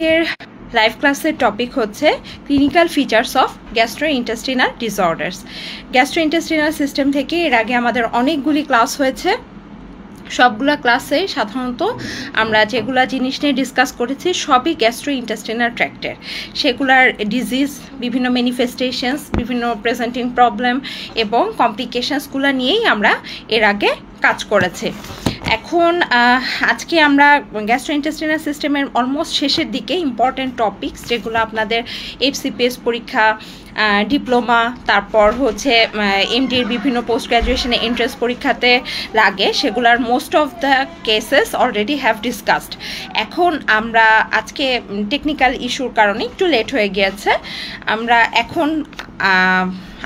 এর লাইভ ক্লাসের টপিক হচ্ছে clinical features of gastrointestinal disorders. Gastrointestinal system থেকে এর আগে আমাদের অনেকগুলি ক্লাস হয়েছে। সবগুলা ক্লাসে সাধারণত আমরা যেগুলা জিনিস নিয়ে ডিসকাস করেছি সবই গ্যাস্ট্রোইন্টেস্টিনাল ট্র্যাক্টের, সেগুলার ডিজিজ, বিভিন্ন ম্যানিফেস্টেশনস, বিভিন্ন প্রেজেন্টিং প্রবলেম এবং কমপ্লিকেশনসগুলো নিয়েই আমরা এর আগে কাজ করেছি। এখন আজকে আমরা গ্যাস্ট্রোইন্টেস্টিনাল সিস্টেমের অলমোস্ট শেষের দিকে ইম্পর্টেন্ট টপিকস যেগুলো আপনাদের এফসিপিএস পরীক্ষা, ডিপ্লোমা, তারপর হচ্ছে এমডির বিভিন্ন পোস্ট গ্র্যাজুয়েশনে এন্ট্রান্স পরীক্ষাতে লাগে, সেগুলার most of the cases already have discussed. এখন আমরা আজকে টেকনিক্যাল ইস্যুর কারণে একটু লেট হয়ে গিয়েছে। আমরা এখন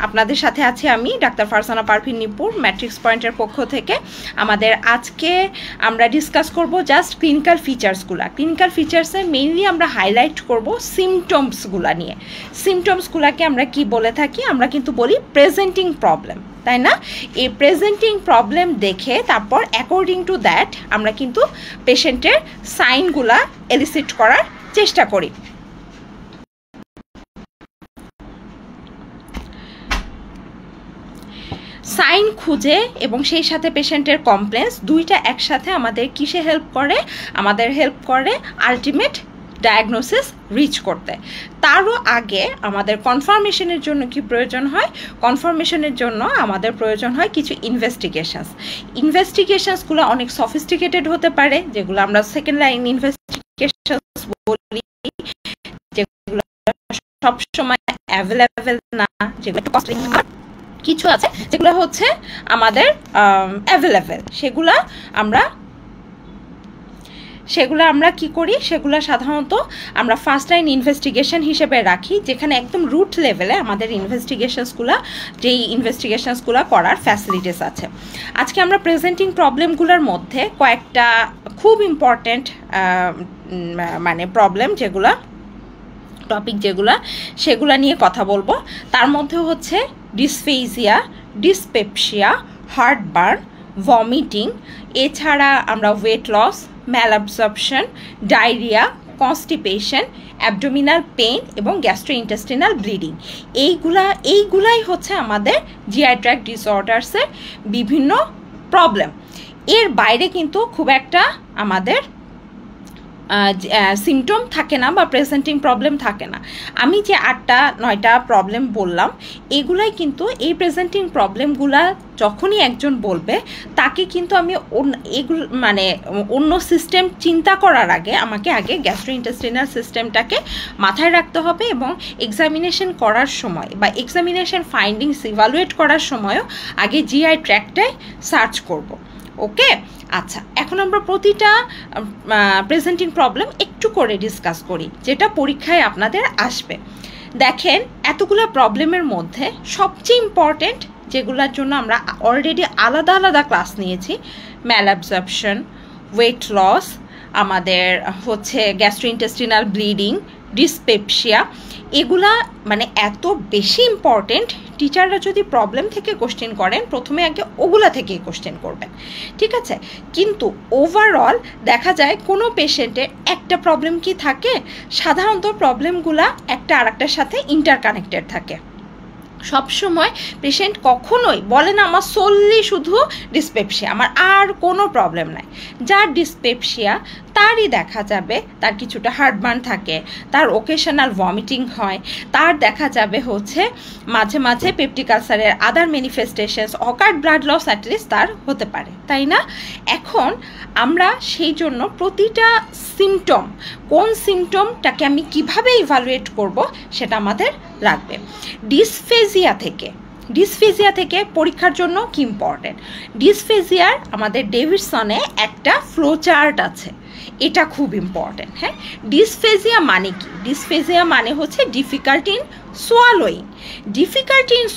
আপনাদের সাথে আছি আমি ডাক্তার ফারজানা পারভিন নিপুর, ম্যাট্রিক্স পয়েন্টের পক্ষ থেকে। আমাদের আজকে আমরা ডিসকাস করব জাস্ট ক্লিনিক্যাল ফিচার্সগুলো। ক্লিনিক্যাল ফিচার্সে মেইনলি আমরা হাইলাইট করব সিমটমসগুলো নিয়ে। সিমটমসগুলোকে আমরা কি বলে থাকি? আমরা কিন্তু বলি প্রেজেন্টিং প্রবলেম, তাই না? এই প্রেজেন্টিং প্রবলেম দেখে তারপর অ্যাকর্ডিং টু দ্যাট আমরা কিন্তু পেশেন্টের সাইনগুলা এলিসিট করার চেষ্টা করি। সাইন খুঁজে এবং সেই সাথে পেশেন্টের কমপ্লেন্স দুইটা একসাথে আমাদের কিসে হেল্প করে? আমাদের হেল্প করে আলটিমেট ডায়াগনোসিস রিচ করতে। তারও আগে আমাদের কনফার্মেশনের জন্য কি প্রয়োজন হয়? কনফার্মেশনের জন্য আমাদের প্রয়োজন হয় কিছু ইনভেস্টিগেশনসগুলো অনেক সফিস্টিকেটেড হতে পারে, যেগুলো আমরা সেকেন্ড লাইন ইনভেস্টিগেশনস বলি, যেগুলো সবসময় অ্যাভেলেবেল না, যেগুলো কস্টলি কিছু আছে যেগুলো হচ্ছে আমাদের অ্যাভেলেবেল। সেগুলো আমরা কি করি? সেগুলো সাধারণত আমরা ফার্স্ট লাইন ইনভেস্টিগেশন হিসেবে রাখি, যেখানে একদম রুট লেভেলে আমাদের ইনভেস্টিগেশনসগুলো করার ফ্যাসিলিটিস আছে। আজকে আমরা প্রেজেন্টিং প্রবলেমগুলোর মধ্যে কয়েকটা খুব ইম্পর্ট্যান্ট প্রবলেম সেগুলো নিয়ে কথা বলবো। তার মধ্যে হচ্ছে ডিসফেজিয়া, ডিসপেপসিয়া, হার্টবার্ন, ভমিটিং, এছাড়া আমরা weight loss, malabsorption, diarrhoea, constipation, abdominal pain এবং গ্যাস্ট্রোইন্টেস্টিনাল ব্লিডিং, এইগুলাই হচ্ছে আমাদের জিআই ট্র্যাক্ট ডিসঅর্ডার্সের বিভিন্ন প্রবলেম। এর বাইরে কিন্তু খুব একটা আমাদের সিমটম থাকে না বা প্রেজেন্টিং প্রবলেম থাকে না। আমি যে 8-9টা প্রবলেম বললাম, এগুলাই কিন্তু এই প্রেজেন্টিং প্রবলেমগুলা যখনই একজন বলবে তাকে কিন্তু আমি অন্য সিস্টেম চিন্তা করার আগে আমাকে আগে গ্যাস্ট্রোইন্টেস্টিনাল সিস্টেমটাকে মাথায় রাখতে হবে এবং এক্সামিনেশন করার সময় বা এক্সামিনেশন ফাইন্ডিংস ইভালুয়েট করার সময়ও আগে জিআই ট্র্যাক্টটাই সার্চ করব। ওকে, আচ্ছা, এখন আমরা প্রতিটা প্রেজেন্টিং প্রবলেম একটু করে ডিসকাস করি, যেটা পরীক্ষায় আপনাদের আসবে। দেখেন, এতগুলো প্রবলেমের মধ্যে সবচেয়ে ইম্পর্টেন্ট যেগুলোর জন্য আমরা অলরেডি আলাদা আলাদা ক্লাস নিয়েছি, ম্যালঅ্যাবজর্পশন, ওয়েট লস, আমাদের হচ্ছে গ্যাস্ট্রোইন্টেস্টিনাল ব্লিডিং, ডিসপেপসিয়া, এগুলা এত বেশি ইম্পর্টেন্ট। টিচাররা যদি প্রবলেম থেকে কোশ্চেন করেন, প্রথমে আগে ওগুলা থেকেই কোশ্চেন করবেন, ঠিক আছে? কিন্তু ওভারঅল দেখা যায় কোনো পেশেন্টের একটা প্রবলেম কি থাকে? সাধারণত প্রবলেমগুলা একটা আরেকটার সাথে ইন্টারকানেক্টেড থাকে। সবসময় পেশেন্ট কখনোই বলে না আমার সোললি শুধু ডিসপেপসিয়া, আমার আর কোনো প্রবলেম নাই। যার ডিসপেপসিয়া তারই দেখা যাবে তার কিছুটা হার্টবার্ন থাকে, তার ওকেশনাল ভমিটিং হয়, তার দেখা যাবে হচ্ছে মাঝে মাঝে পেপটিক আলসারের other manifestations, occurred blood loss at least তার হতে পারে, তাই না? এখন আমরা সেই জন্য প্রতিটা সিমটম, কোন সিমটমটাকে আমি কিভাবে ইভালুয়েট করব সেটা আমাদের লাগবে। ডিসফেজিয়া থেকে পরীক্ষার জন্য কি ইম্পর্টেন্ট? ডিসফেজিয়ার আমাদের ডেভিডসনে একটা ফ্লো চার্ট আছে, এটা খুব ইম্পর্টেন্ট। হ্যাঁ, ডিসফেজিয়া মানে কি? ডিসফেজিয়া মানে হচ্ছে ডিফিকাল্টি ইন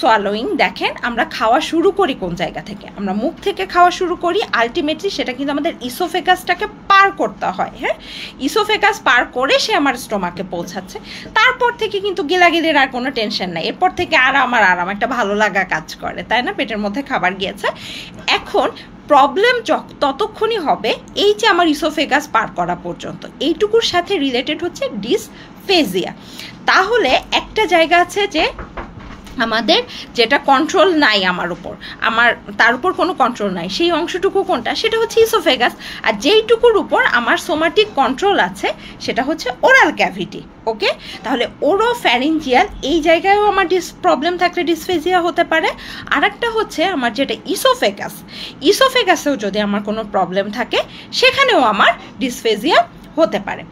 সোয়ালোয়িং। দেখেন, আমরা খাওয়া শুরু করি কোন জায়গা থেকে? আমরা মুখ থেকে খাওয়া শুরু করি, আলটিমেটলি সেটা কিন্তু আমাদের ইসোফেগাসটাকে পার করতে হয়। হ্যাঁ, ইসোফেগাস পার করে সে আমার স্টোমাকে পৌঁছাচ্ছে। তারপর থেকে কিন্তু গেলাগেলির আর কোনো টেনশন নাই, এরপর থেকে আরাম একটা ভালো লাগা কাজ করে, তাই না? পেটের মধ্যে খাবার গিয়েছে। এখন প্রবলেম ততক্ষণই হবে এই যে আমার ইসোফেগাস পার করা পর্যন্ত, এইটুকুর সাথে রিলেটেড হচ্ছে ডিসফেজিয়া। তাহলে একটা জায়গা আছে যে আমাদের যেটা কন্ট্রোল নাই আমার উপর, তার উপর কোনো কন্ট্রোল নাই, সেই অংশটুকু কোনটা, সেটা হচ্ছে ইসোফেগাস। আর যেইটুকুর উপর আমার সোমাটিক কন্ট্রোল আছে সেটা হচ্ছে ওরাল ক্যাভিটি। ওকে, তাহলে ওরোফ্যারিঞ্জিয়াল এই জায়গায়ও আমার প্রবলেম থাকলে ডিসফেজিয়া হতে পারে। আর একটা হচ্ছে আমার যেটা ইসোফেগাসেও যদি আমার কোনো প্রবলেম থাকে সেখানেও আমার ডিসফেজিয়া হতে পারে।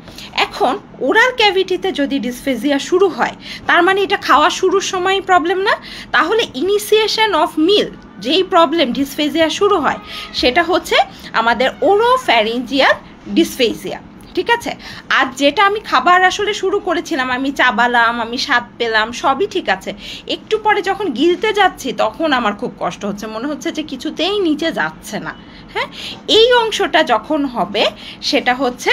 এখন ওরাল ক্যাভিটিতে যদি ডিসফেজিয়া শুরু হয়, তার মানে এটা খাওয়া শুরুর সময় প্রবলেম না, তাহলে ইনিশিয়েশন অফ মিল যেই প্রবলেম ডিসফেজিয়া শুরু হয় সেটা হচ্ছে আমাদের ওরোফ্যারিঞ্জিয়াল ডিসফেজিয়া। ঠিক আছে, আর যেটা আমি খাবার আসলে শুরু করেছিলাম, আমি চাবালাম, আমি স্বাদ পেলাম, সবই ঠিক আছে, একটু পরে যখন গিলতে যাচ্ছি তখন আমার খুব কষ্ট হচ্ছে, মনে হচ্ছে যে কিছুতেই নিচে যাচ্ছে না। হ্যাঁ, এই অংশটা যখন হবে সেটা হচ্ছে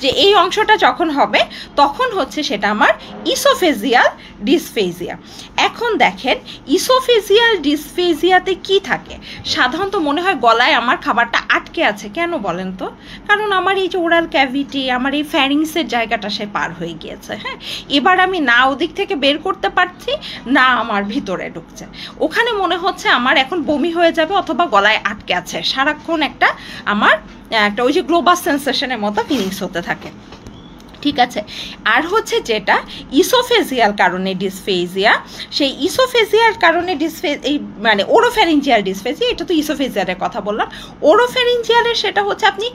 যে এই অংশটা যখন হবে তখন হচ্ছে সেটা আমার ইসোফেজিয়াল ডিসফেজিয়া। এখন দেখেন ইসোফেজিয়াল ডিসফেজিয়াতে কি থাকে, সাধারণত মনে হয় গলায় আমার খাবারটা আটকে আছে। কেন বলেন তো? কারণ আমার এই যে ওরাল ক্যাভিটি, আমার এই ফ্যারিংসের জায়গাটা সে পার হয়ে গিয়েছে। হ্যাঁ, এবার আমি না ওদিক থেকে বের করতে পারছি না আমার ভিতরে ঢুকছে, ওখানে মনে হচ্ছে আমার এখন বমি হয়ে যাবে অথবা গলায় আটকে আছে, সারাক্ষণ একটা আমার একটা ওই যে গ্লোবাস সেন্সেশনের মতো ফিলিংস হতে থাকে। ঠিক আছে, আর হচ্ছে যেটা ইসোফেজিয়াল কারণে ডিসফেজিয়া, সেই ইসোফেজিয়ার কারণে এই মানে ওরোফ্যারিঞ্জিয়াল ডিসফেজিয়া, এটা তো ইসোফেজিয়ালের কথা বললাম। ওরোফ্যারিঞ্জিয়ালের সেটা হচ্ছে আপনি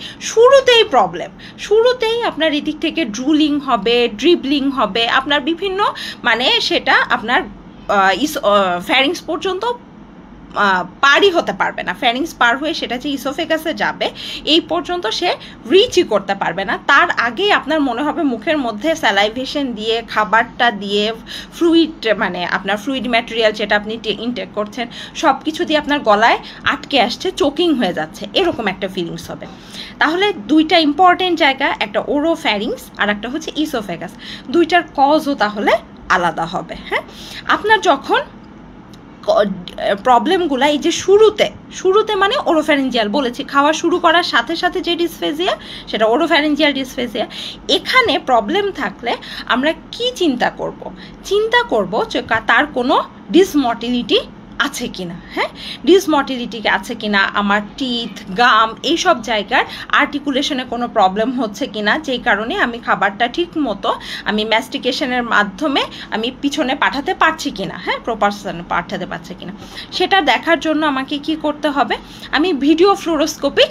শুরুতেই আপনার এদিক থেকে ড্রুলিং হবে, ড্রিবলিং হবে, আপনার বিভিন্ন মানে সেটা আপনার ফ্যারিংস পর্যন্ত পারই হতে পারবে না, ফ্যারিংস পার হয়ে সেটা যে ইসোফেগাসে যাবে এই পর্যন্ত সে রিচই করতে পারবে না। তার আগেই আপনার মনে হবে মুখের মধ্যে স্যালাইভেশন দিয়ে, খাবারটা দিয়ে, ফ্লুইড মানে আপনার ফ্লুইড ম্যাটেরিয়াল যেটা আপনি ইনটেক করছেন সব কিছু দিয়ে আপনার গলায় আটকে আসছে, চোকিং হয়ে যাচ্ছে, এরকম একটা ফিলিংস হবে। তাহলে দুইটা ইম্পর্টেন্ট জায়গা, একটা ওরোফ্যারিংস আর একটা হচ্ছে ইসোফেগাস, দুইটার কজও তাহলে আলাদা হবে। হ্যাঁ, আপনার যখন প্রবলেমগুলো এই যে শুরুতে মানে ওরোফ্যারিঞ্জিয়াল বলেছি, খাওয়া শুরু করার সাথে সাথে যে ডিসফেজিয়া সেটা ওরোফ্যারিঞ্জিয়াল ডিসফেজিয়া। এখানে প্রবলেম থাকলে আমরা কি চিন্তা করব যে তার কোনো ডিসমোটিলিটি আছে কিনা। হ্যাঁ, ডিসমোটিলিটি আছে কিনা, আমার টিথ, গাম এইসব জায়গার আর্টিকুলেশনে কোনো প্রবলেম হচ্ছে কিনা, যেই কারণে আমি খাবারটা ঠিক মতো আমি ম্যাস্টিকেশনের মাধ্যমে আমি পিছনে পাঠাতে পারছি কিনা, হ্যাঁ প্রপারশনে পাঠাতে পারছি কিনা, সেটা দেখার জন্য আমাকে কি করতে হবে, আমি ভিডিও ফ্লোরোস্কোপিক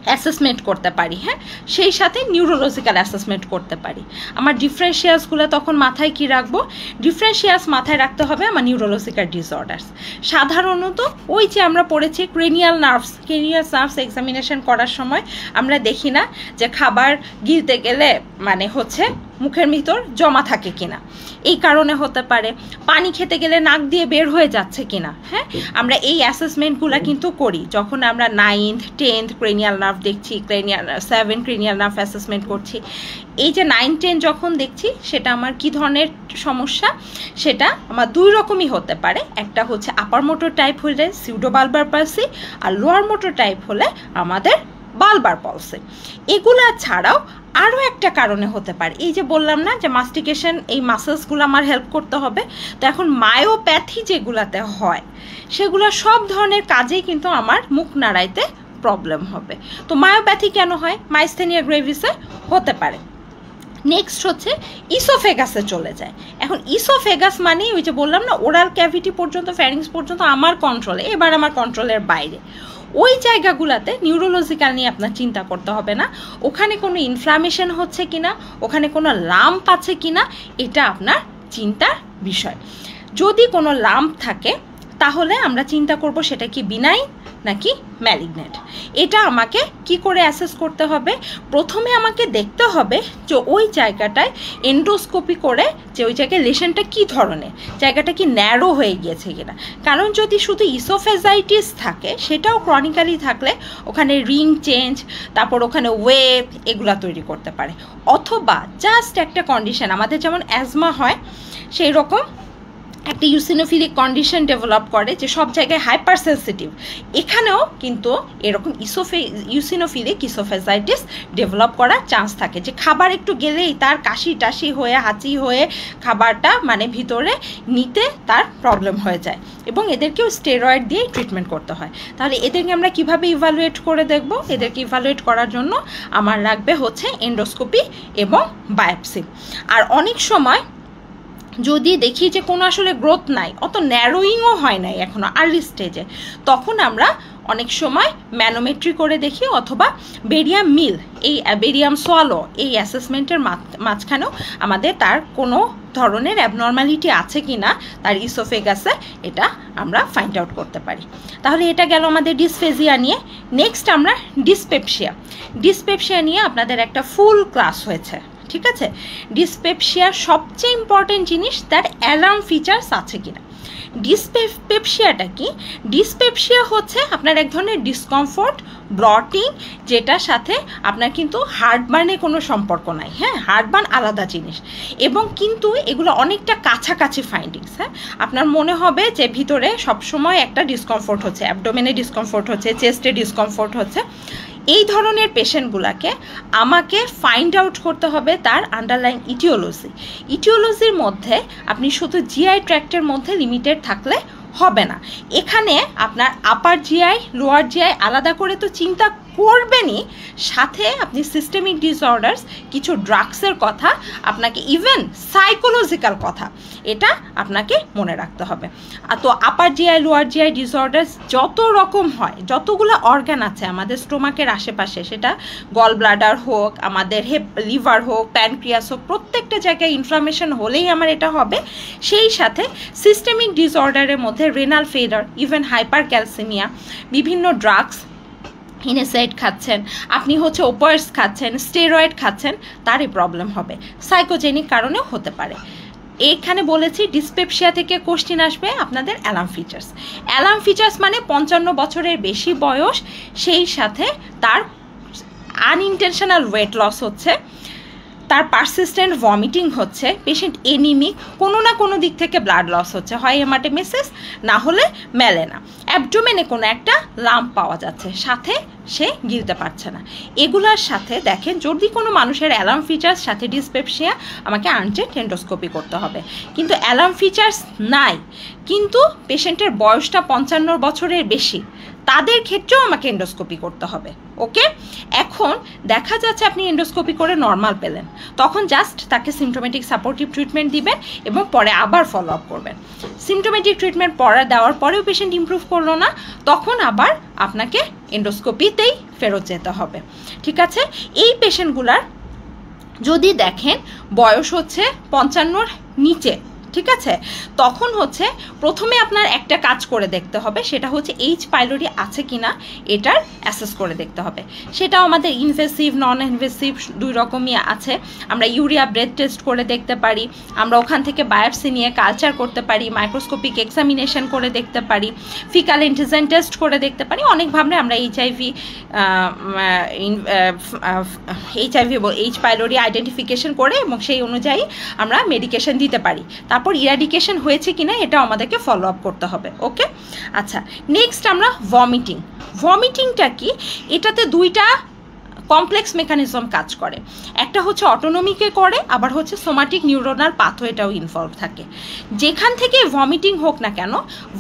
অ্যাসেসমেন্ট করতে পারি। হ্যাঁ, সেই সাথে নিউরোলজিক্যাল অ্যাসেসমেন্ট করতে পারি। আমার ডিফারেন্সিয়াসগুলো তখন মাথায় কি রাখবো, ডিফারেন্সিয়াস মাথায় রাখতে হবে আমার নিউরোলজিক্যাল ডিসঅর্ডার্স। সাধারণত ওই যে আমরা পড়েছি ক্রেনিয়াল নার্ভস এক্সামিনেশন করার সময় আমরা দেখি না যে খাবার গিলতে গেলে মানে হচ্ছে মুখের ভিতর জমা থাকে কিনা, এই কারণে হতে পারে। পানি খেতে গেলে নাক দিয়ে বের হয়ে যাচ্ছে কিনা। হ্যাঁ, আমরা এই অ্যাসেসমেন্টগুলো কিন্তু করি যখন আমরা 9th 10th ক্রেনিয়াল নার্ভ দেখছি, 7 ক্রেনিয়াল নার্ভ অ্যাসেসমেন্ট করছি। এই যে 9, 10 যখন দেখছি সেটা আমার কি ধরনের সমস্যা, সেটা আমার দুই রকমই হতে পারে। একটা হচ্ছে আপার মোটর টাইপ হলে সিউডোবালবার পালসি, আর লোয়ার মোটর টাইপ হলে আমাদের বালবার পালসি। এগুলা ছাড়াও আরও একটা কারণে হতে পারে, এই যে বললাম না যে মাস্টিকেশন, এই মাসেলসগুলো আমার হেল্প করতে হবে। তো এখন মায়োপ্যাথি যেগুলাতে হয় সেগুলো সব ধরনের কাজেই কিন্তু আমার মুখ নাড়াইতে প্রবলেম হবে। তো মায়োপ্যাথি কেন হয়, মাইস্থেনিয়া গ্রেভিসে হতে পারে। নেক্সট হচ্ছে ইসোফেগাসে চলে যায়। এখন ইসোফেগাস মানে ওই যে বললাম না ওরাল ক্যাভিটি পর্যন্ত, ফ্যারিংস পর্যন্ত আমার কন্ট্রোলে, এবার আমার কন্ট্রোলের বাইরে। ওই জায়গাগুলোতে নিউরোলজিক্যাল নিয়ে আপনার চিন্তা করতে হবে না, ওখানে কোনো ইনফ্লামেশন হচ্ছে কিনা, ওখানে কোনো লাম্প আছে কিনা, এটা আপনার চিন্তার বিষয়। যদি কোনো লাম্প থাকে তাহলে আমরা চিন্তা করব সেটা কি বিনাইন নাকি ম্যালিগনেন্ট। এটা আমাকে কি করে অ্যাসেস করতে হবে, প্রথমে আমাকে দেখতে হবে যে ওই জায়গাটায় এন্ডোস্কোপি করে যে ওই জায়গায় লেশনটা কি ধরনের, জায়গাটা কি ন্যারো হয়ে গিয়েছে কিনা। কারণ যদি শুধু ইসোফেজাইটিস থাকে, সেটাও ক্রনিক্যালি থাকলে ওখানে রিং চেঞ্জ, তারপর ওখানে ওয়েভ এগুলা তৈরি করতে পারে। অথবা জাস্ট একটা কন্ডিশন, আমাদের যেমন অ্যাজমা হয় সেই রকম একটা ইউসিনোফিলিক কন্ডিশন ডেভেলপ করে যে সব জায়গায় হাইপার সেন্সিটিভ, এখানেও কিন্তু এরকম ইউসিনোফিলিক ইসোফেজাইটিস ডেভেলপ করার চান্স থাকে, যে খাবার একটু গেলেই তার কাশি টাশি হয়ে হাঁচি হয়ে খাবারটা মানে ভিতরে নিতে তার প্রবলেম হয়ে যায়, এবং এদেরকেও স্টেরয়েড দিয়ে ট্রিটমেন্ট করতে হয়। তাহলে এদেরকে আমরা কিভাবে ইভ্যালুয়েট করে দেখব? এদেরকে ইভ্যালুয়েট করার জন্য আমার লাগবে হচ্ছে এন্ডোস্কোপি এবং বায়োপসি। আর অনেক সময় যদি দেখি যে কোনো আসলে গ্রোথ নাই, অত ন্যারোয়িংও হয় নাই এখনও আর্লি স্টেজে, তখন আমরা অনেক সময় ম্যানোমেট্রি করে দেখি, অথবা বেরিয়াম মিল, এই বেরিয়াম সোয়ালো, এই অ্যাসেসমেন্টের মাঝখানেও আমাদের তার কোনো ধরনের অ্যাবনর্মালিটি আছে কি না তার ইসোফেগাসে, এটা আমরা ফাইন্ড আউট করতে পারি। তাহলে এটা গেল আমাদের ডিসফেজিয়া নিয়ে। নেক্সট আমরা ডিসপেপসিয়া নিয়ে আপনাদের একটা ফুল ক্লাস হয়েছে, ঠিক আছে? ডিসপেপসিয়ার সবচেয়ে ইম্পর্টেন্ট জিনিস তার অ্যালার্ম ফিচার্স আছে কিনা। ডিসপেপসিয়াটা কি? ডিসপেপসিয়া হচ্ছে আপনার এক ধরনের ডিসকমফোর্ট, ব্লটিং, যেটার সাথে আপনার কিন্তু হার্টবার্নে কোনো সম্পর্ক নাই। হ্যাঁ, হার্টবার্ন আলাদা জিনিস, এবং কিন্তু এগুলো অনেকটা কাছাকাছি ফাইন্ডিংস। হ্যাঁ, আপনার মনে হবে যে ভিতরে সবসময় একটা ডিসকমফোর্ট হচ্ছে, অ্যাবডোমেনে ডিসকমফোর্ট হচ্ছে, চেস্টে ডিসকমফোর্ট হচ্ছে। এই ধরনের পেশেন্টগুলোকে আমাকে ফাইন্ড আউট করতে হবে তার আন্ডারলাইন ইটিওলজির মধ্যে আপনি শুধু জিআই ট্র্যাক্টের মধ্যে লিমিটেড থাকলে হবে না। এখানে আপনার আপার জিআই, লোয়ার জিআই আলাদা করে তো চিন্তা করবেনই, সাথে আপনি সিস্টেমিক ডিসঅর্ডার্স, কিছু ড্রাগসের কথা, আপনাকে ইভেন সাইকোলজিক্যাল কথা, এটা আপনাকে মনে রাখতে হবে। তো আপার জিআই, লোয়ার জিআই ডিসঅর্ডার্স যত রকম হয়, যতগুলো অর্গান আছে আমাদের স্টোমাকের আশেপাশে, সেটা গল ব্লাডার হোক, আমাদের লিভার হোক, প্যানক্রিয়াস হোক, প্রত্যেকটা জায়গায় ইনফ্লামেশন হলেই আমার এটা হবে। সেই সাথে সিস্টেমিক ডিসঅর্ডারের মধ্যে renal failure, even hyper calcaemia, বিভিন্ন ড্রাগস, ইনেসাইড খাচ্ছেন, আপনি হচ্ছে ওপার্স খাচ্ছেন, স্টেরয়েড খাচ্ছেন, তারই প্রবলেম হবে। সাইকোজেনিক কারণেও হতে পারে। এখানে বলেছি ডিসপেপসিয়া থেকে কোশ্চেন আসবে আপনাদের অ্যালার্ম ফিচার্স মানে 55 বছরের বেশি বয়স, সেই সাথে তার আনইনটেনশনাল ওয়েট লস হচ্ছে, তার পারসিস্টেন্ট ভমিটিং হচ্ছে, পেশেন্ট এনিমিক, কোনো না কোনো দিক থেকে ব্লাড লস হচ্ছে, হয় হেমাটেমেসিস না হলে ম্যালেনা, অ্যাবডোমেনে কোনো একটা লাম্প পাওয়া যাচ্ছে, সাথে সে গিলতে পারছে না। এগুলার সাথে দেখেন যদি কোনো মানুষের অ্যালার্ম ফিচার্স সাথে ডিসপেপসিয়া, আমাকে আর্জেন্ট এন্ডোস্কোপি করতে হবে। কিন্তু অ্যালার্ম ফিচার্স নাই, কিন্তু পেশেন্টের বয়সটা 55 বছরের বেশি, তাদের ক্ষেত্রেও আমাকে এন্ডোস্কোপি করতে হবে। ওকে, এখন দেখা যাচ্ছে আপনি এন্ডোস্কোপি করে নর্মাল পেলেন, তখন জাস্ট তাকে সিমটোমেটিক সাপোর্টিভ ট্রিটমেন্ট দিবেন এবং পরে আবার ফলো আপ করবেন। সিমটোমেটিক ট্রিটমেন্ট দেওয়ার পরেও পেশেন্ট ইমপ্রুভ করলো না, তখন আবার আপনাকে এন্ডোস্কোপিতেই ফেরত যেতে হবে। ঠিক আছে, এই পেশেন্টগুলার যদি দেখেন বয়স হচ্ছে 55-র নিচে, ঠিক আছে, তখন হচ্ছে প্রথমে আপনার একটা কাজ করে দেখতে হবে, সেটা হচ্ছে এইচ পাইলোরি আছে কিনা এটার অ্যাসেস করে দেখতে হবে। সেটাও আমাদের ইনভেসিভ, নন ইনভেসিভ দুই রকমই আছে। আমরা ইউরিয়া ব্রেথ টেস্ট করে দেখতে পারি, আমরা ওখান থেকে বায়োপসি নিয়ে কালচার করতে পারি, মাইক্রোস্কোপিক এক্সামিনেশন করে দেখতে পারি, ফিকাল এন্টিজেন টেস্ট করে দেখতে পারি। অনেকভাবে আমরা এইচ পাইলোরি আইডেন্টিফিকেশন করে এবং সেই অনুযায়ী আমরা মেডিকেশন দিতে পারি। তারপর ইরাডিকেশন হয়েছে কিনা এটাও আমাদেরকে ফলো আপ করতে হবে। ওকে, আচ্ছা, নেক্সট আমরা ভমিটিংটা কি? এটাতে দুইটা কমপ্লেক্স মেকানিজম কাজ করে, একটা হচ্ছে অটোনমিকে করে, আবার হচ্ছে সোমাটিক নিউরোনাল পাথওয়েটাও ইনভলভ থাকে। যেখান থেকে ভমিটিং হোক না কেন,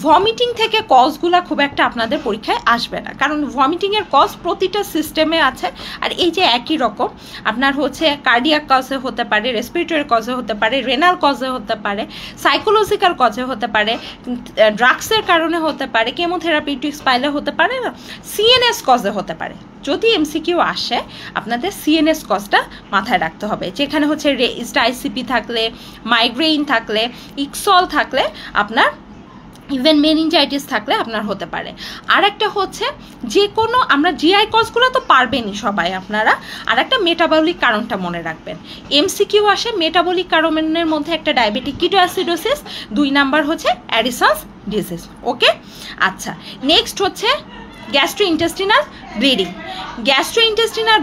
ভমিটিং থেকে কজগুলো খুব একটা আপনাদের পরীক্ষায় আসবে না, কারণ ভমিটিংয়ের কজ প্রতিটা সিস্টেমে আছে। আর এই যে একই রকম আপনার হচ্ছে কার্ডিয়াক কজে হতে পারে, রেসপিরেটরি কজে হতে পারে, রেনাল কজে হতে পারে, সাইকোলজিক্যাল কজে হতে পারে, ড্রাগসের কারণে হতে পারে, কেমোথেরাপিউটিক্স পাইলে হতে পারে, সিএনএস কজে হতে পারে। যদি এমসিকিউ আসে আপনাদের সিএনএস কজটা মাথায় রাখতে হবে, যেখানে হচ্ছে আইসিপি থাকলে, মাইগ্রেইন থাকলে, ইকসল থাকলে, আপনার ইভেন মেনিনজাইটিস থাকলে আপনার হতে পারে। আর একটা হচ্ছে যে কোনো, আমরা জিআই কজগুলো তো পারবেনই সবাই আপনারা, আর একটা মেটাবলিক কারণটা মনে রাখবেন। এমসিকিউ আসে মেটাবলিক কারণের মধ্যে একটা ডায়াবেটিক কিটোঅ্যাসিডোসিস, 2 নাম্বার হচ্ছে অ্যাডিসনস ডিজিজ। ওকে, আচ্ছা, নেক্সট হচ্ছে গ্যাস্ট্রোইন্টেস্টিনাল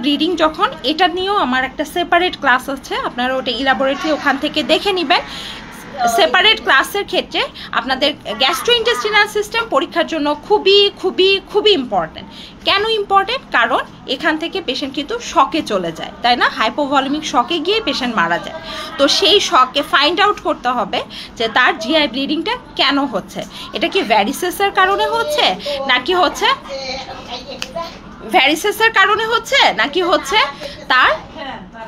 ব্লিডিং। যখন, এটা নিয়েও আমার একটা সেপারেট ক্লাস আছে, আপনারা ওটা ইলাবোরেটলি ওখান থেকে দেখে নেবেন। সেপারেট ক্লাসের ক্ষেত্রে আপনাদের গ্যাস্ট্রোইন্টেস্টিনাল সিস্টেম পরীক্ষার জন্য খুবই খুবই খুবই ইম্পর্ট্যান্ট। কেন ইম্পর্ট্যান্ট? কারণ এখান থেকে পেশেন্ট কিন্তু শকে চলে যায়, তাই না? হাইপোভলিমিক শকে গিয়ে পেশেন্ট মারা যায়। তো সেই শকে ফাইন্ড আউট করতে হবে যে তার জিআই ব্লিডিংটা কেন হচ্ছে। এটা কি ভ্যারিসেসের কারণে হচ্ছে, নাকি হচ্ছে ভ্যারিসেসের কারণে হচ্ছে, নাকি হচ্ছে তার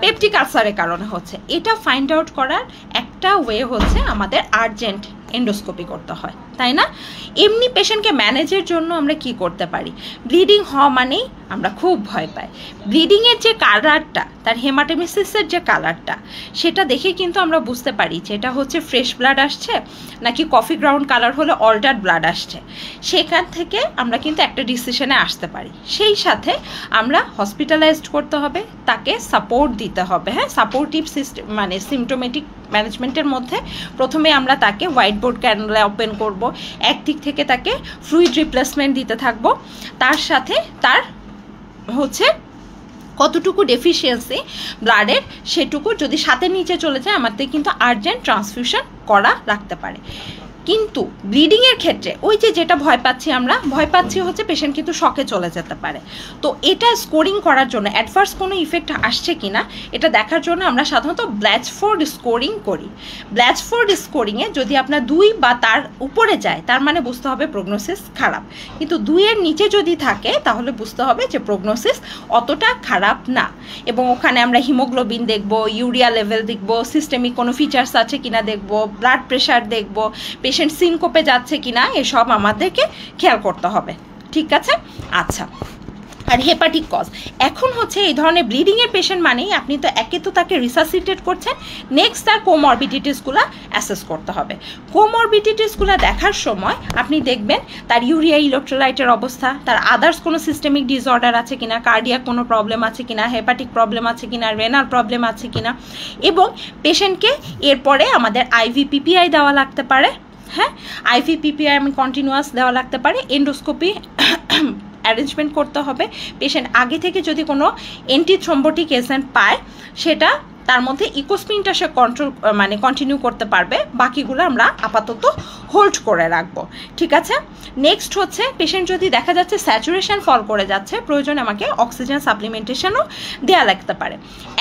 পেপটিক আলসারের কারণে হচ্ছে। এটা ফাইন্ড আউট করার একটা ওয়ে হচ্ছে আমাদের আর্জেন্ট এন্ডোস্কোপি করতে হয়, তাই না? এমনি পেশেন্টকে ম্যানেজের জন্য আমরা কি করতে পারি? ব্লিডিং হওয়া মানেই আমরা খুব ভয় পাই। ব্লিডিংয়ের যে কালারটা, তার হেমাটেমেসিসের যে কালারটা, সেটা দেখে কিন্তু আমরা বুঝতে পারি যে এটা হচ্ছে ফ্রেশ ব্লাড আসছে নাকি কফি গ্রাউন্ড কালার হলে অল্টার্ড ব্লাড আসছে। সেখান থেকে আমরা কিন্তু একটা ডিসিশনে আসতে পারি। সেই সাথে আমরা হসপিটালাইজড করতে হবে, তাকে সাপোর্ট দিতে হবে। হ্যাঁ, সাপোর্টিভ সিস্টেম মানে সিমটোমেটিক ম্যানেজমেন্টের মধ্যে প্রথমে আমরা তাকে হোয়াইট বোর্ড ক্যানুলা ওপেন করব, একদিক থেকে তাকে ফ্লুইড রিপ্লেসমেন্ট দিতে থাকব, তার সাথে তার হচ্ছে কতটুকু ডেফিসিয়েন্সি ব্লাডের সেটুকু যদি সাথে নিচে চলে যায় আমাদের কিন্তু আর্জেন্ট ট্রান্সফিউশন করা রাখতে পারে। কিন্তু ব্লিডিংয়ের ক্ষেত্রে ওই যেটা ভয় পাচ্ছি হচ্ছে পেশেন্ট কিন্তু শকে চলে যেতে পারে। তো এটা স্কোরিং করার জন্য অ্যাডভার্স কোনো ইফেক্ট আসছে কিনা এটা দেখার জন্য আমরা সাধারণত ব্ল্যাচফোর্ড স্কোরিং করি। ব্ল্যাচফোর্ড স্কোরিংয়ে যদি আপনার 2 বা তার উপরে যায় তার মানে বুঝতে হবে প্রগনোসিস খারাপ, কিন্তু 2 এর নিচে যদি থাকে তাহলে বুঝতে হবে যে প্রগনোসিস অতটা খারাপ না। এবং ওখানে আমরা হিমোগ্লোবিন দেখব, ইউরিয়া লেভেল দেখব, সিস্টেমিক কোনো ফিচার্স আছে কিনা দেখব, ব্লাড প্রেশার দেখব, পেশেন্ট সিনকোপে যাচ্ছে কিনা, এসব আমাদেরকে খেয়াল করতে হবে। ঠিক আছে? আচ্ছা, আর হেপাটিক কজ এখন হচ্ছে এই ধরনের ব্লিডিংয়ের পেশেন্ট মানেই আপনি তো একে তো তাকে রিসাসিটেট করছেন, নেক্সট তার কোমরবিডিটিসগুলো অ্যাসেস করতে হবে। কোমরবিডিটিসগুলো দেখার সময় আপনি দেখবেন তার ইউরিয়া ইলেকট্রোলাইটের অবস্থা, তার আদার্স কোনো সিস্টেমিক ডিসঅর্ডার আছে কিনা, কার্ডিয়াক কোনো প্রবলেম আছে কিনা, হেপাটিক প্রবলেম আছে কিনা, রেনাল প্রবলেম আছে কিনা, এবং পেশেন্টকে এরপরে আমাদের আইভি পিপিআই দেওয়া লাগতে পারে। হ্যাঁ, আইভি পিপিআই আমি কন্টিনিউয়াস দেওয়া লাগতে পারে। এন্ডোস্কোপি অ্যারেঞ্জমেন্ট করতে হবে। পেশেন্ট আগে থেকে যদি কোনো অ্যান্টিথ্রম্বোটিক এজেন্ট পায় সেটা তার মধ্যে ইকোস্পিনটা সে কন্টিনিউ করতে পারবে, বাকিগুলো আমরা আপাতত হোল্ড করে রাখবো। ঠিক আছে? নেক্সট হচ্ছে পেশেন্ট যদি দেখা যাচ্ছে স্যাচুরেশন ফল করে যাচ্ছে, প্রয়োজনে আমাকে অক্সিজেন সাপ্লিমেন্টেশনও দেওয়া লাগতে পারে।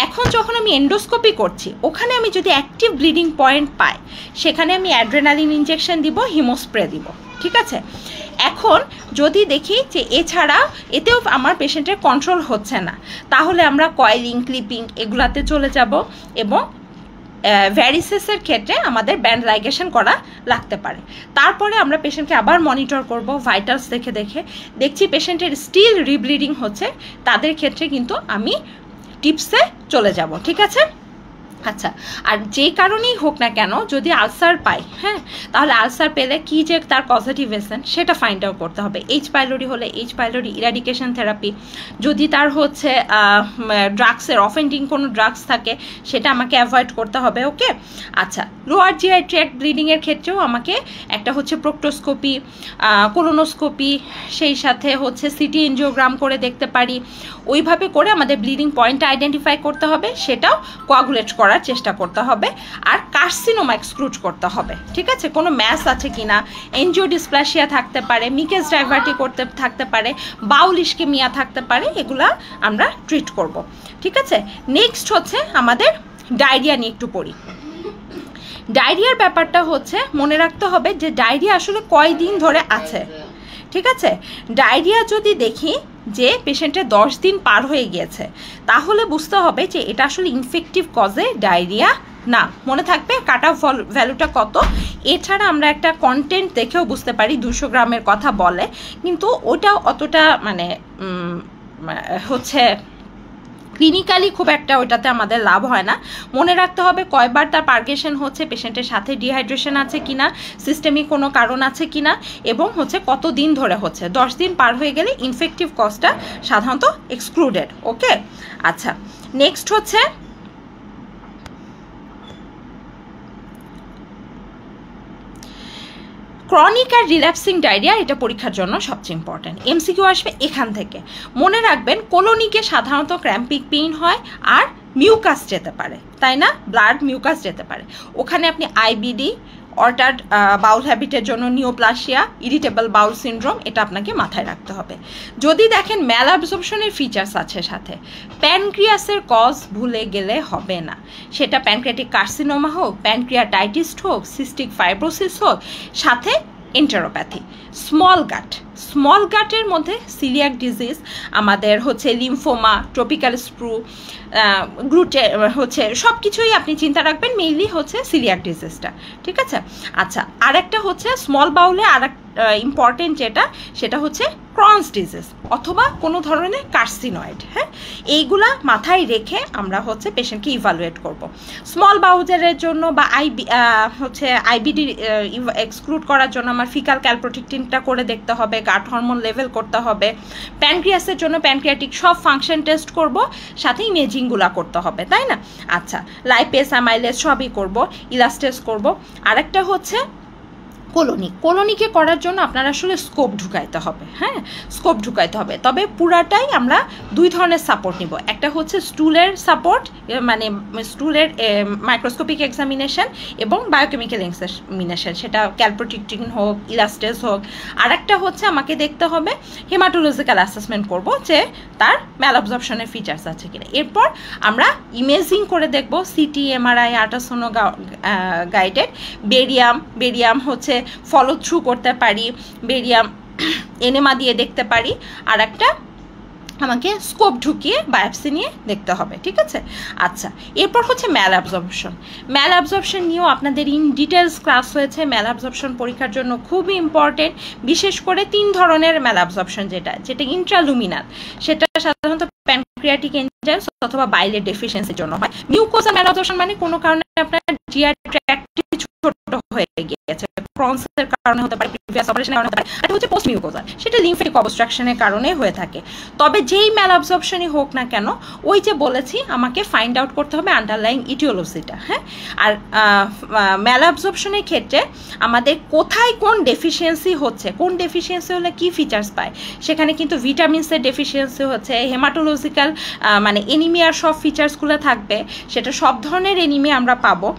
এখন যখন আমি এন্ডোস্কোপি করছি ওখানে আমি যদি অ্যাক্টিভ ব্লিডিং পয়েন্ট পাই সেখানে আমি অ্যাড্রেনালিন ইনজেকশন দিব, হিমোস্প্রে দিব। ঠিক আছে? এখন যদি দেখি যে এছাড়া এতেও আমার পেশেন্টের কন্ট্রোল হচ্ছে না, তাহলে আমরা কয়েলিং, ক্লিপিং এগুলাতে চলে যাব এবং ভ্যারিসেসের ক্ষেত্রে আমাদের ব্যান্ড লাইগেশন করা লাগতে পারে। তারপরে আমরা পেশেন্টকে আবার মনিটর করব ভাইটালস দেখছি পেশেন্টের স্টিল রিব্লিডিং হচ্ছে, তাদের ক্ষেত্রে কিন্তু আমি টিপসে চলে যাব। ঠিক আছে? আচ্ছা, আর যে কারণেই হোক না কেন যদি আলসার পাই, হ্যাঁ, তাহলে আলসার পেলে কি যে তার পজিটিভ এসেন্ট সেটা ফাইন্ড আউট করতে হবে। এইচ পাইলোরি হলে এইচ পাইলোরি ইরাডিকেশন থেরাপি, যদি তার হচ্ছে ড্রাগসের অফেন্ডিং কোনো ড্রাগস থাকে সেটা আমাকে অ্যাভয়েড করতে হবে। ওকে? আচ্ছা, লোয়ার জিআই ট্র্যাক্ট ব্লিডিংয়ের ক্ষেত্রেও আমাকে একটা হচ্ছে প্রোক্টোস্কোপি, কোলোনোস্কোপি, সেই সাথে হচ্ছে সিটি এনজিওগ্রাম করে দেখতে পারি। ওইভাবে করে আমাদের ব্লিডিং পয়েন্টটা আইডেন্টিফাই করতে হবে, সেটাও কোয়াগুলেট করার চেষ্টা করতে হবে, আর কার্সিনোমা এক্সক্লুড করতে হবে। ঠিক আছে? কোনো ম্যাস আছে কিনা, এনজিওডিসপ্লাসিয়া থাকতে পারে, মিকেস ডাইভার্টি করতে থাকতে পারে, বাউল ইস্কেমিয়া থাকতে পারে, এগুলা আমরা ট্রিট করব। ঠিক আছে? নেক্সট হচ্ছে আমাদের ডায়রিয়া নিয়ে একটু পড়ি। ডায়রিয়ার ব্যাপারটা হচ্ছে মনে রাখতে হবে যে ডায়রিয়া আসলে কয়দিন ধরে আছে। ঠিক আছে? ডায়রিয়া যদি দেখি যে পেশেন্টের 10 দিন পার হয়ে গিয়েছে তাহলে বুঝতে হবে যে এটা আসলে ইনফেক্টিভ কজে ডায়রিয়া না। মনে থাকবে কাট অফ ভ্যালুটা কত। এছাড়া আমরা একটা কন্টেন্ট দেখেও বুঝতে পারি 200 গ্রামের কথা বলে, কিন্তু ওটা অতটা মানে হচ্ছে ক্লিনিক্যালি খুব একটা ওইটাতে আমাদের লাভ হয় না। মনে রাখতে হবে কয়বার তার পার্গেশন হচ্ছে, পেশেন্টের সাথে ডিহাইড্রেশন আছে কিনা, সিস্টেমিক কোনো কারণ আছে কিনা, এবং হচ্ছে কত দিন ধরে হচ্ছে। 10 দিন পার হয়ে গেলে ইনফেক্টিভ কজটা সাধারণত এক্সক্লুডেড। ওকে? আচ্ছা, নেক্সট হচ্ছে ক্রনিক আর রিল্যাপসিং ডায়রিয়া, এটা পরীক্ষার জন্য সবচেয়ে ইম্পর্টেন্ট। এমসিকিউ আসবে এখান থেকে। মনে রাখবেন কোলোনিকে সাধারণত ক্র্যাম্পিং পেইন হয় আর মিউকাস যেতে পারে, তাই না? ব্লাড মিউকাস যেতে পারে। ওখানে আপনি আইবিডি, অর্টার্ড বাউল হ্যাবিটের জন্য নিওপ্লাসিয়া, ইরিটেবল বাউল সিনড্রোম, এটা আপনাকে মাথায় রাখতে হবে। যদি দেখেন ম্যাল অ্যাবজর্পশনের ফিচার্স আছে সাথে, প্যানক্রিয়াসের কজ ভুলে গেলে হবে না। সেটা প্যানক্রিয়াটিক কার্সিনোমা হোক, প্যানক্রিয়াটাইটিস হোক, সিস্টিক ফাইব্রোসিস হোক, সাথে এন্টেরোপ্যাথি। স্মল গাটের মধ্যে সিলিয়াক ডিজিজ, আমাদের হচ্ছে লিম্ফোমা, ট্রপিক্যাল স্প্রু, গ্লুটে হচ্ছে সব কিছুই আপনি চিন্তা রাখবেন, মেইনলি হচ্ছে সিলিয়াক ডিজিজটা, ঠিক আছে? আচ্ছা, আরেকটা হচ্ছে স্মল বাউলে আরেক ইম্পর্টেন্ট যেটা, সেটা হচ্ছে ক্রনস ডিজিজ অথবা কোনো ধরনের কার্সিনয়েড। হ্যাঁ, এইগুলা মাথায় রেখে আমরা হচ্ছে পেশেন্টকে ইভালুয়েট করব। স্মল বাউলের জন্য বা আইবিডি এক্সক্লুড করার জন্য আমার ফিকাল ক্যালপ্রোটেক্টিনটা করে দেখতে হবে, গাট হরমোন লেভেল করতে হবে। প্যানক্রিয়াসের জন্য প্যানক্রিয়াটিক সব ফাংশন টেস্ট করব, সাথে ইমেজিংগুলা করতে হবে, তাই না? আচ্ছা, লাইপেস, অ্যামাইলেস সবই করব, ইলাস্টেস করব। আরেকটা হচ্ছে কোলোনিকে করার জন্য আপনার আসলে স্কোপ ঢুকাইতে হবে। হ্যাঁ, স্কোপ ঢুকাইতে হবে, তবে পুরাটাই আমরা দুই ধরনের সাপোর্ট নিব। একটা হচ্ছে স্টুলের সাপোর্ট, মানে স্টুলের মাইক্রোস্কোপিক এক্সামিনেশন এবং বায়োকেমিক্যাল এক্সামিনেশন, সেটা ক্যালপ্রোটেক্টিন হোক, ইলাস্টেস হোক। আর একটা হচ্ছে আমাকে দেখতে হবে হেমাটোলজিক্যাল অ্যাসেসমেন্ট করব যে তার ম্যালঅবজর্পশনের ফিচার্স আছে কিনা। এরপর আমরা ইমেজিং করে দেখব, সিটি, এমআরআই, আল্ট্রাসোনো গাইডেড। বেরিয়াম হচ্ছে ফলো থ্রু করতে পারি, বেরিয়াম এনেমা দিয়ে দেখতে পারি। আর একটা আমাকে স্কোপ ঢুকিয়ে বায়োপসি নিয়ে দেখতে হবে, ঠিক আছে? আচ্ছা, এরপর হচ্ছে ম্যাল অ্যাবজর্পশন নিয়েও আপনাদের ইন ডিটেলস ক্লাস হয়েছে। ম্যাল অ্যাবজর্পশন পরীক্ষার জন্য খুবই ইম্পর্টেন্ট, বিশেষ করে 3 ধরনের ম্যাল অ্যাবজর্পশন, যেটা ইন্ট্রালুমিনাল, সেটা সাধারণত প্যানক্রিয়াটিক এনজাইমস অথবা বাইলের ডেফিসিয়েন্সির জন্য হয়। মিউকোসা ম্যাল অ্যাবজর্পশন মানে কোনো কারণে আপনার জিআই ট্র্যাক্টটি ছোট হয়ে গিয়েছে, ক্রনসের কারণে হতে পারে, প্রিভিয়াস অপারেশনের কারণে হতে পারে। এটা হচ্ছে পোস্ট মিউকোসা, সেটা লিম্ফেটিক অবস্ট্রাকশনের কারণে হয়ে থাকে। তবে যেই ম্যাল অ্যাবজর্পশনই হোক না কেন, ওই যে বলেছি আমাকে ফাইন্ড আউট করতে হবে আন্ডারলাইং ইটিওলজিটা। হ্যাঁ, আর ম্যাল অ্যাবজর্পশনের ক্ষেত্রে আমাদের কোথায় কোন ডেফিসিয়েন্সি হচ্ছে, কোন ডেফিসিয়েন্সি হলে কি ফিচার্স পায়, সেখানে কিন্তু ভিটামিনসের ডেফিসিয়েন্সি হচ্ছে, হেমাটোলজিক্যাল মানে এনিমিয়ার সব ফিচার্সগুলো থাকবে, সেটা সব ধরনের এনিমিয়া আমরা পাবো,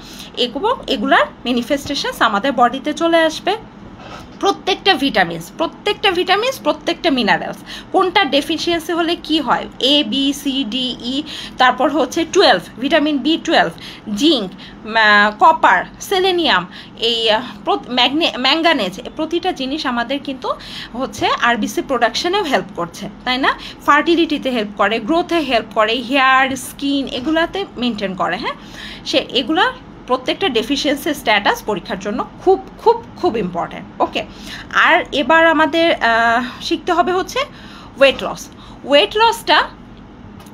এবং এগুলার ম্যানিফেস্টেশনস আমাদের বডিতে চলে আসবে। প্রত্যেকটা ভিটামিনস, প্রত্যেকটা মিনারেলস, কোনটা ডেফিসিয়েন্সি হলে কি হয়, A B C D E, তারপর হচ্ছে 12 vitamin B12, zinc, copper, selenium, এই ম্যাঙ্গানেজ, প্রতিটা জিনিস আমাদের কিন্তু হচ্ছে আরবিসি প্রোডাকশনেও হেল্প করছে, তাই না? ফার্টিলিটিতে হেল্প করে, গ্রোথে হেল্প করে, হেয়ার, স্কিন, এগুলাতে মেনটেন করে। হ্যাঁ, এগুলা প্রত্যেকটা ডেফিসিয়েন্সি স্ট্যাটাস পরীক্ষার জন্য খুব খুব খুব ইম্পর্ট্যান্ট। ওকে, আর এবার আমাদের শিখতে হবে হচ্ছে ওয়েট লসটা।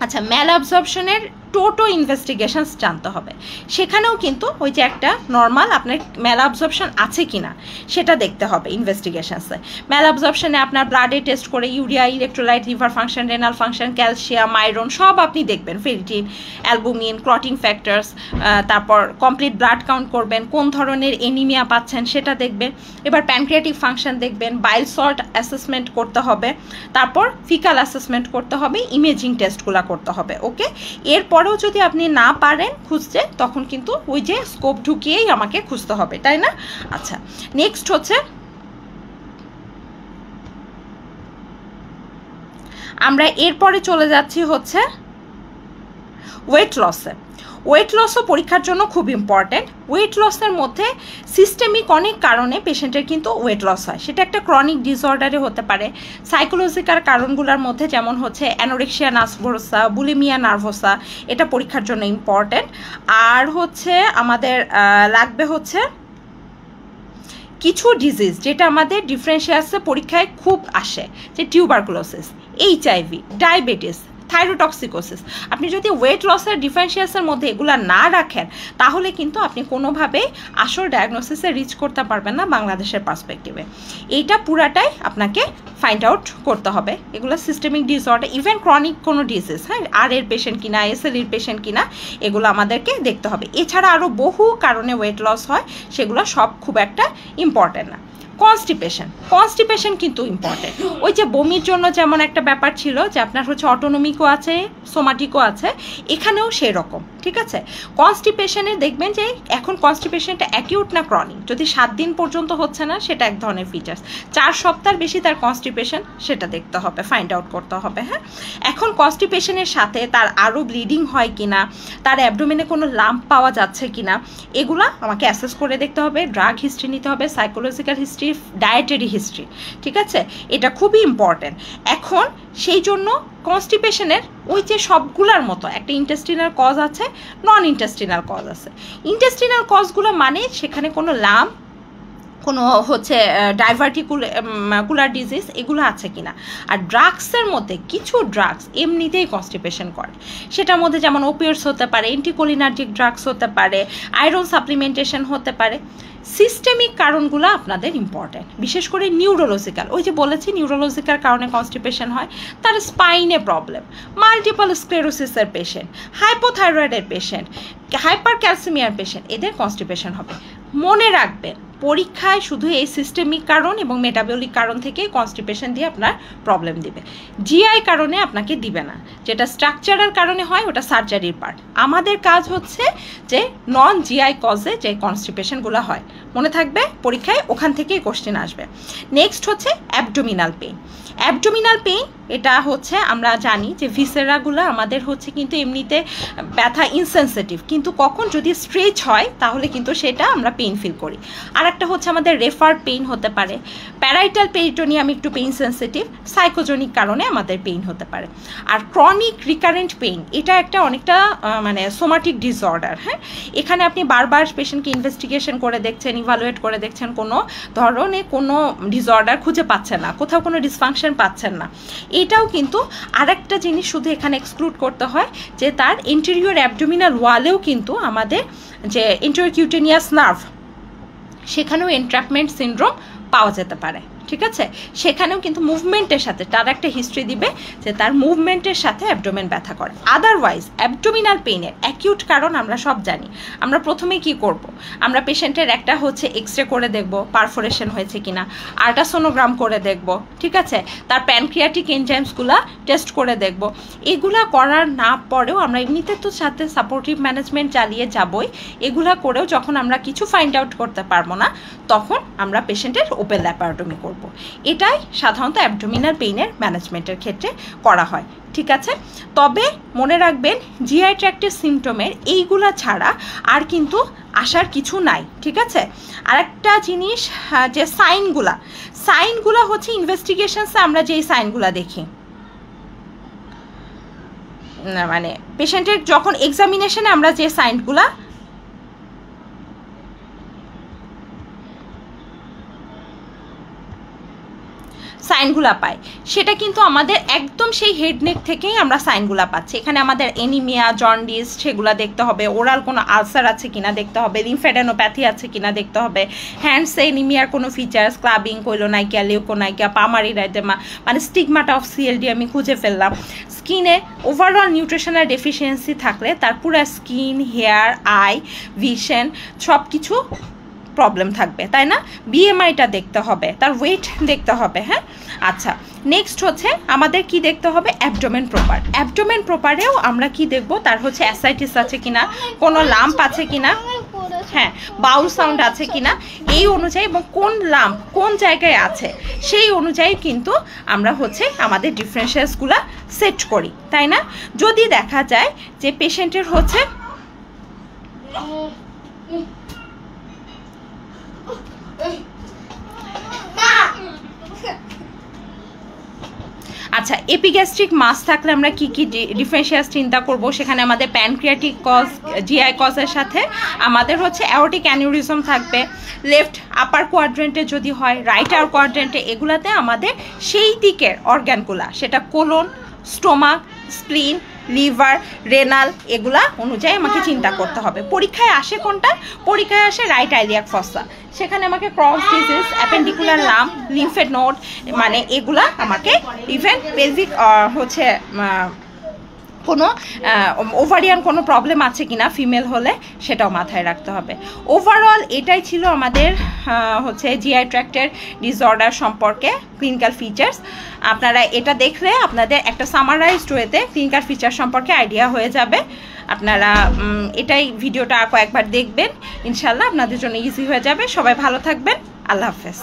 আচ্ছা, ম্যাল অ্যাবজর্পশনের টোটো ইনভেস্টিগেশনস জানতে হবে। সেখানেও কিন্তু ওই যে একটা নর্মাল আপনার ম্যাল অ্যাবজর্পশন আছে কিনা সেটা দেখতে হবে ইনভেস্টিগেশনসে। ম্যাল অ্যাবজর্পশনে আপনার ব্লাডে টেস্ট করে urea, electrolyte, liver function, renal function, calcium, iron সব আপনি দেখবেন, ফেরিটিন, অ্যালবুমিন, ক্লটিং ফ্যাক্টরস, তারপর কমপ্লিট ব্লাড কাউন্ট করবেন, কোন ধরনের এনিমিয়া পাচ্ছেন সেটা দেখবেন। এবার প্যানক্রিয়াটিক ফাংশন দেখবেন, বাইল সল্ট অ্যাসেসমেন্ট করতে হবে, তারপর ফিকাল অ্যাসেসমেন্ট করতে হবে, ইমেজিং টেস্টগুলো করতে হবে। ওকে, এরপরেও যদি আপনি না পারেন খুঁজতে, তখন কিন্তু ওই যে স্কোপ ঢুকিয়েই আমাকে খুঁজতে হবে, তাই না? আচ্ছা, নেক্সট হচ্ছে আমরা এরপরে চলে যাচ্ছি হচ্ছে ওয়েট লসও পরীক্ষার জন্য খুব ইম্পর্টেন্ট। ওয়েট লসের মধ্যে সিস্টেমিক অনেক কারণে পেশেন্টের কিন্তু ওয়েট লস হয়, সেটা একটা ক্রনিক ডিসঅর্ডারে হতে পারে। সাইকোলজিক্যাল কারণগুলোর মধ্যে যেমন হচ্ছে অ্যানোরেক্সিয়া নার্ভোসা, বুলিমিয়া নার্ভোসা, এটা পরীক্ষার জন্য ইম্পর্টেন্ট। আর হচ্ছে আমাদের লাগবে হচ্ছে কিছু ডিজিজ যেটা আমাদের ডিফারেন্সিয়াসে পরীক্ষায় খুব আসে, যে টিউবারকুলোসিস, HIV, ডায়াবেটিস, থাইরোটক্সিকোসিস। আপনি যদি ওয়েট লসের ডিফারেন্সিয়াসের মধ্যে এগুলো না রাখেন, তাহলে কিন্তু আপনি কোনোভাবেই আসল ডায়াগনোসিসে রিচ করতে পারবেন না বাংলাদেশের পার্সপেক্টিভে। এইটা পুরাটাই আপনাকে ফাইন্ড আউট করতে হবে। এগুলো সিস্টেমিক ডিসঅর্ডার, ইভেন ক্রনিক কোনো ডিজিজ, হ্যাঁ, আর এর পেশেন্ট কিনা, SLEর পেশেন্ট কিনা, এগুলো আমাদেরকে দেখতে হবে। এছাড়া আরও বহু কারণে ওয়েট লস হয়, সেগুলো সব খুব একটা ইম্পর্টেন্ট না। কনস্টিপেশন কিন্তু ইম্পর্টেন্ট। ওই যে বমির জন্য যেমন একটা ব্যাপার ছিল যে আপনার হচ্ছে অটোনমিকও আছে, সোমাটিকও আছে, এখানেও সেই রকম, ঠিক আছে। কনস্টিপেশনে দেখবেন যে এখন কনস্টিপেশনটা অ্যাকিউট না ক্রনিক, যদি 7 দিন পর্যন্ত হচ্ছে না সেটা এক ধরনের ফিচার্স, 4 সপ্তাহের বেশি তার কনস্টিপেশন সেটা দেখতে হবে, ফাইন্ড আউট করতে হবে। হ্যাঁ, এখন কনস্টিপেশনের সাথে তার আরও ব্লিডিং হয় কিনা, তার অ্যাবডোমেনে কোনো লাম্প পাওয়া যাচ্ছে কিনা, এগুলা আমাকে অ্যাসেস করে দেখতে হবে। ড্রাগ হিস্ট্রি নিতে হবে, সাইকোলজিক্যাল হিস্ট্রি, ডায়েটারি হিস্ট্রি, ঠিক আছে, এটা খুবই ইম্পর্টেন্ট। এখন সেই জন্য কনস্টিপেশনের ওই যে সবগুলার মতো একটা ইন্টেস্টিনাল কজ আছে, নন ইন্টেস্টিনাল কজ আছে। ইন্টেস্টিনাল কজগুলো মানে সেখানে কোনো লাম্প, কোনো হচ্ছে ডাইভার্টিকুলার ডিজিজ এগুলো আছে কিনা। আর ড্রাগসের মধ্যে কিছু ড্রাগস এমনিতেই কনস্টিপেশন করে, সেটার মধ্যে যেমন ওপিওইডস হতে পারে, অ্যান্টিকোলিনার্জিক ড্রাগস হতে পারে, আয়রন সাপ্লিমেন্টেশন হতে পারে। সিস্টেমিক কারণগুলো আপনাদের ইম্পর্টেন্ট, বিশেষ করে নিউরোলজিক্যাল, ওই যে বলেছি নিউরোলজিক্যাল কারণে কনস্টিপেশন হয়, তার স্পাইনে প্রবলেম, মাল্টিপল স্ক্লেরোসিসের পেশেন্ট, হাইপোথাইরয়েডের পেশেন্ট, হাইপার ক্যালসিমিয়ার পেশেন্ট, এদের কনস্টিপেশন হবে। মনে রাখবেন পরীক্ষায় শুধু এই সিস্টেমিক কারণ এবং মেটাবলিক কারণ থেকে কনস্টিপেশন দিয়ে আপনার প্রবলেম দিবে, জিআই কারণে আপনাকে দিবে না। যেটা স্ট্রাকচারাল কারণে হয় ওটা সার্জারির পার্ট। আমাদের কাজ হচ্ছে যে নন জিআই কজে যে কনস্টিপেশনগুলো হয়, মনে থাকবে পরীক্ষায় ওখান থেকেই কোশ্চেন আসবে। নেক্সট হচ্ছে অ্যাবডোমিনাল পেইন। অ্যাবডোমিনাল পেইন এটা হচ্ছে আমরা জানি যে ভিসেরাগুলো আমাদের হচ্ছে কিন্তু এমনিতে ব্যথা ইনসেনসিটিভ, কিন্তু কখন যদি স্ট্রেচ হয় তাহলে কিন্তু সেটা আমরা পেইন ফিল করি। আর একটা হচ্ছে আমাদের রেফার্ড পেইন হতে পারে, প্যারাইটাল পেরিটোনিয়াম একটু পেইন সেন্সিটিভ, সাইকোজনিক কারণে আমাদের পেইন হতে পারে। আর ক্রনিক রিকারেন্ট পেইন এটা একটা অনেকটা মানে সোমাটিক ডিসঅর্ডার। হ্যাঁ, এখানে আপনি বারবার পেশেন্টকে ইনভেস্টিগেশন করে দেখছেন, ইভালুয়েট করে দেখছেন, কোনো ধরনের কোনো ডিসঅর্ডার খুঁজে পাচ্ছেন না, কোথাও কোনো ডিসফাংশন পাচ্ছেন না। এটাও কিন্তু আরেকটা জিনিস শুধু এখানে এক্সক্লুড করতে হয় যে তার ইন্টেরিয়র অ্যাবডোমিনাল ওয়ালেও কিন্তু আমাদের যে ইন্টারকিউটেনিয়াস নার্ভ সেখানেও এন্ট্রাপমেন্ট সিনড্রোম পাওয়া যেতে পারে, ঠিক আছে। সেখানেও কিন্তু মুভমেন্টের সাথে তার একটা হিস্ট্রি দিবে যে তার মুভমেন্টের সাথে অ্যাবডোমেন ব্যথা করে। আদারওয়াইজ অ্যাবডোমিনাল পেইনের অ্যাকিউট কারণ আমরা সব জানি। আমরা প্রথমে কি করব, আমরা পেশেন্টের একটা হচ্ছে এক্সরে করে দেখব পারফোরেশন হয়েছে কিনা, আল্ট্রাসোনোগ্রাম করে দেখব, ঠিক আছে, তার প্যানক্রিয়াটিক এনজাইমসগুলা টেস্ট করে দেখব। এগুলা করার না পরেও আমরা এমনিতে তো সাথে সাপোর্টিভ ম্যানেজমেন্ট চালিয়ে যাবই, এগুলা করেও যখন আমরা কিছু ফাইন্ড আউট করতে পারবো না তখন আমরা পেশেন্টের ওপেন ল্যাপারোটমি করব। এটাই সাধারণত অ্যাবডোমিনাল পেইনের ম্যানেজমেন্টের ক্ষেত্রে করা হয়, ঠিক আছে। তবে মনে রাখবেন জিআই ট্র্যাক্টের সিমটমের এইগুলা ছাড়া আর কিন্তু আসার কিছু নাই, ঠিক আছে। আরেকটা জিনিস যে সাইনগুলা হচ্ছে ইনভেস্টিগেশনসে আমরা যেই সাইনগুলা দেখি, মানে পেশেন্টের যখন এক্সামিনেশনে আমরা যে সাইনগুলা পাই সেটা কিন্তু আমাদের একদম সেই হেডনেক থেকেই আমরা সাইনগুলা পাচ্ছি। এখানে আমাদের এনিমিয়া, জন্ডিস সেগুলা দেখতে হবে, ওরাল কোনো আলসার আছে কিনা দেখতে হবে, লিমফেডেনোপ্যাথি আছে কিনা দেখতে হবে, হ্যান্ডসে এনিমিয়ার কোনো ফিচার্স, ক্লাবিং, কোইলোনাইকিয়া, লিউকোনাইকিয়া, পামারি রাইদেমা মানে স্টিগমাটা অফ সিএলডি আমি খুঁজে ফেললাম। স্কিনে ওভারঅল নিউট্রিশনাল ডেফিসিয়েন্সি থাকলে তার পুরো স্কিন, হেয়ার, আই, ভিশন সব কিছু প্রবলেম থাকবে, তাই না। বিএমআইটা দেখতে হবে, তার ওয়েট দেখতে হবে। হ্যাঁ, আচ্ছা, নেক্সট হচ্ছে আমাদের কি দেখতে হবে, অ্যাবডোমেন প্রপারেও আমরা কি দেখব, তার হচ্ছে অ্যাসাইটিস আছে কিনা, কোনো লাম্প আছে কিনা, হ্যাঁ, বাউল সাউন্ড আছে কিনা, এই অনুযায়ী এবং কোন লাম্প কোন জায়গায় আছে সেই অনুযায়ী কিন্তু আমরা হচ্ছে আমাদের ডিফারেন্সিয়ালসগুলো সেট করি, তাই না। যদি দেখা যায় যে পেশেন্টের হচ্ছে আচ্ছা, এপিগ্যাস্ট্রিক মাস থাকলে আমরা কি কি ডিফারেন্সিয়াস চিন্তা করব, সেখানে আমাদের প্যানক্রিয়াটিক কজ, জিআই কজের সাথে আমাদের হচ্ছে অ্যাওর্টিক অ্যানিউরিজম থাকবে। লেফট আপার কোয়াড্রেন্টে যদি হয়, রাইট আপার কোয়াড্রেন্টে, এগুলাতে আমাদের সেই দিকের অর্গানগুলা, সেটা কোলন, স্টোমাক, স্প্লিন, লিভার, রেনাল, এগুলা অনুযায়ী আমাকে চিন্তা করতে হবে। পরীক্ষায় আসে কোনটা, পরীক্ষায় আসে রাইট আইলিয়াক ফসা, সেখানে আমাকে Crohn's disease, appendicular lump, lymphoid node মানে এগুলা আমাকে ইভেন পেলভিক হচ্ছে কোনো ওভারিয়ান কোনো প্রবলেম আছে কিনা ফিমেল হলে সেটাও মাথায় রাখতে হবে। ওভারঅল এটাই ছিল আমাদের হচ্ছে জিআই ট্র্যাক্টের ডিসঅর্ডার সম্পর্কে ক্লিনিক্যাল ফিচার্স। আপনারা এটা দেখলে আপনাদের একটা সামারাইজড ওয়েতে ক্লিনিক্যাল ফিচার সম্পর্কে আইডিয়া হয়ে যাবে। আপনারা এটাই ভিডিওটা কয়েকবার দেখবেন, ইনশাল্লাহ আপনাদের জন্য ইজি হয়ে যাবে। সবাই ভালো থাকবেন, আল্লাহ হাফেজ।